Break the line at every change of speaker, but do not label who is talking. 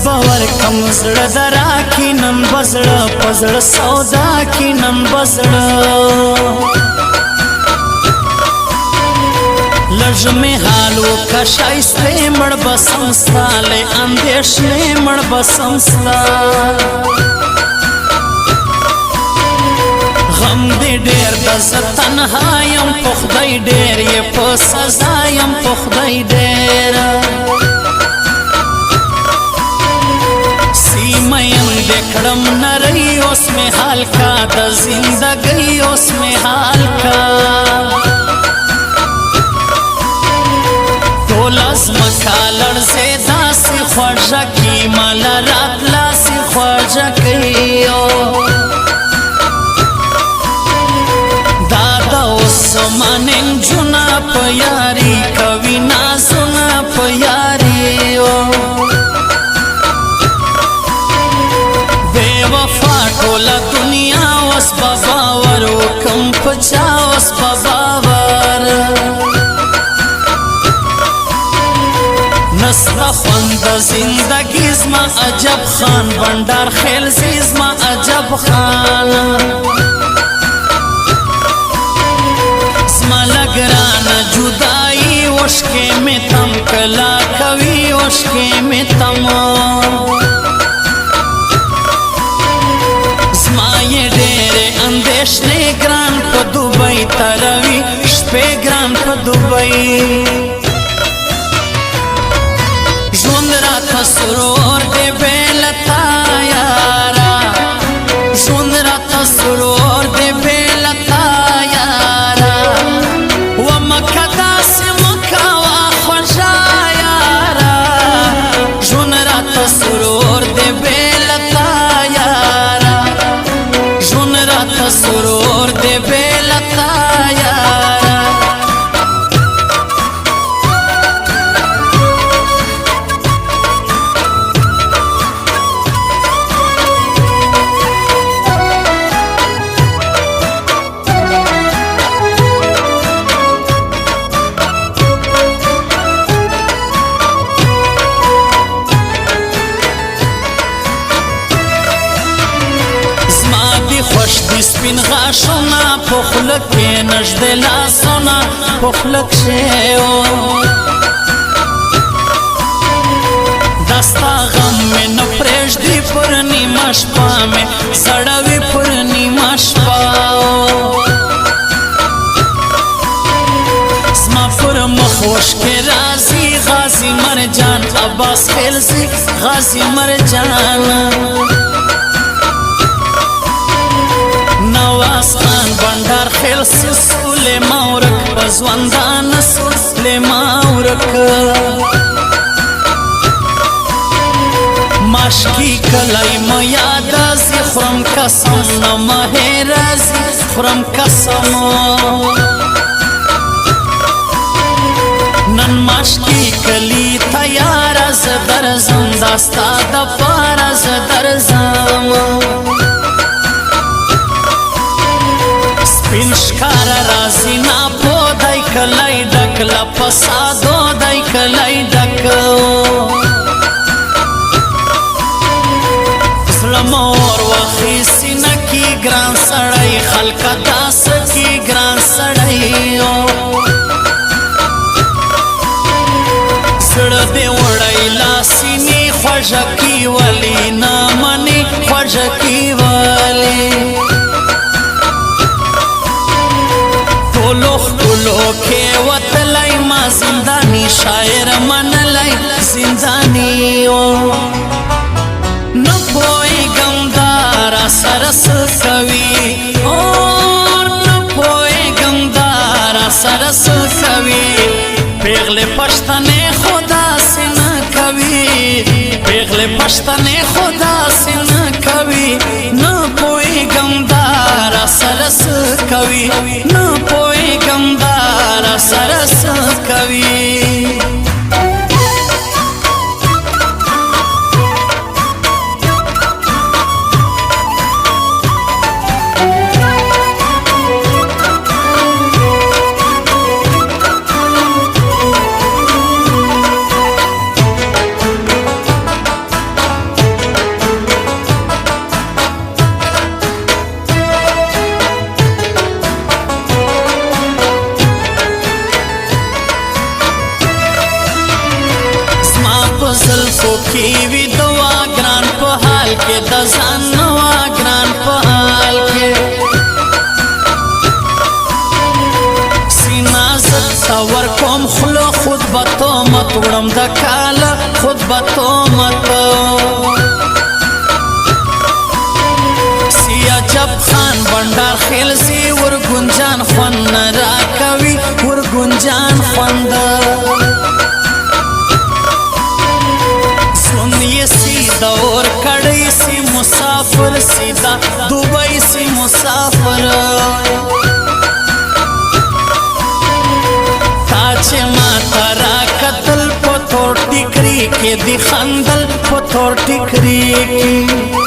باور کم زړه درا کی نن بزړه پزړه سودا کی نن بزړه لږ می حالو کا شایسته مړ بسمستا له اندیشنه مړ بسمستا غم دې ډېر د تنها یم په خدای ډېر یې په سزا یم په خدای ډېر سیمه یم دې کړم نری اوس مې حال کا د زندګۍ اوس مې حال کا ټول ازمکا لړزې داسې خوږه کی مال راتلاسې خوږه کوي سمانن جنا پیاری کوي نازونه پیاری بے وفا ټول دنیا وس باور وکم پچا وس باور نسخه خوند زندگی زما عجب خان بندر خیل زما عجب خان گرانا جدائی وشکے میں تم کلا کوي وشکے میں تم زما یہ ډېرې اندیشنې ګران په دوبۍ تروي شپې ګران په دوبۍ ژوند راته سرور دې بې له تا یاره ژوند راته سرور دې بې له تا سرور دے بیلتا یارا جون رات سرور دے بیلتا یارا خوش دی سپین غاشونا پخلک کې نشد لاسونا پخلک شیو دستا غم میں نو پریش دی پر نیمه شپا میں سڑوی پر نیمه شپا زما پر مخوش کے رازی غازی مرجان عباس خیلزی غازی مرجان نواز خان بندر خیل سسول مورک بزوندان سسول مورک ماشکی کلی میاد ازی خورم کسم نمهر ازی خورم کسم نن ماشکی کلی تیار از درزم دستا دپار از درزم سپین شکار رازی نا پودای کلی ډک لپسادو دای کلی ډک زلمور وخی سینکی ګران سړی خلک داس کی ګران سړی زړه دې وړی لاسینی خوږه کی ولی نه منی خوږه کی ولی ټولو خپلو کې وتلی ما زندانی شاعر منلی زندانی نه پوهېږم دا را سره څه کوي نه پوهېږم دا را سره څه کوي پیغلې پښتنې خو داسې نه کوي پیغلې پښتنې خو داسې نه کوي نه پوهېږم دا را سره څه کوي نه پوهېږم دا را سره څه کوي کې وي دوا ګران په حال کې د ځان نوا ګران په حال کې سینا ستور کوم خلو خود به تومت وړم د کاله خود به تومت سیا جب خان بندار خیل سی ورګنجان خوند را کوي ورګنجان خوند سیدھا اور کڑی سی مسافر سیدھا دبئی سی مسافر تاچے ماتا را قتل پتھور ٹکری کے دی خندل پتھور ٹکری کی